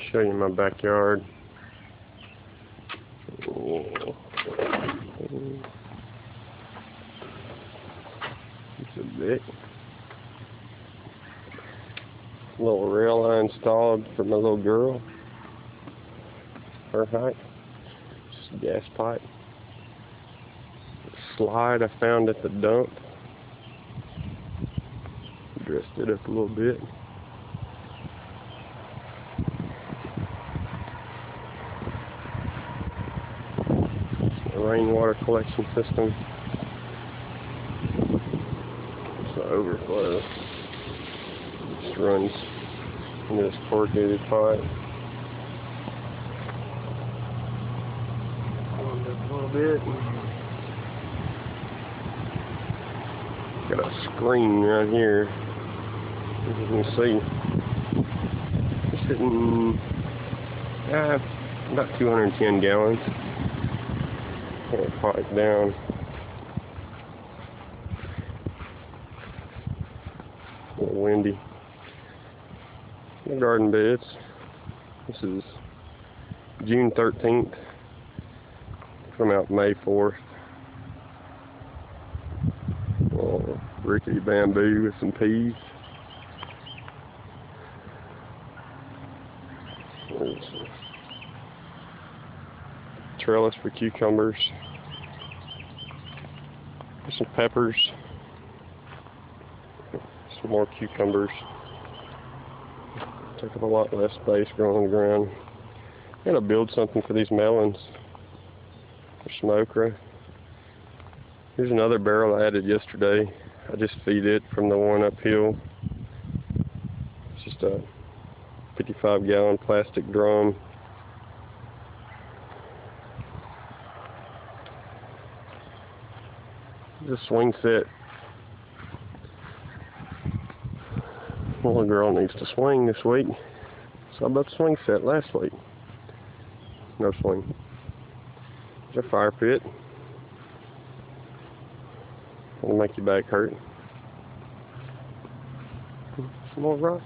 Show you my backyard. It's a bit. Little rail I installed for my little girl. Her height. Just a gas pipe. Slide I found at the dump. Dressed it up a little bit. It's a rainwater collection system. It's an overflow. Just runs into this corrugated pipe. Warmed up a little bit. Got a screen right here, as you can see. It's sitting about 210 gallons. Pipe down. A little windy. The garden beds. This is June 13th. From out May 4th. Rickety bamboo with some peas. There's a trellis for cucumbers. Some peppers. Some more cucumbers. Take up a lot less space growing on the ground. Gotta build something for these melons. For some okra. Here's another barrel I added yesterday. I just feed it from the one uphill. It's just a 55-gallon plastic drum. It's a swing set. Little girl needs to swing this week. So I bought the swing set last week. No swing. There's a fire pit. It'll make your back hurt. Some more rock.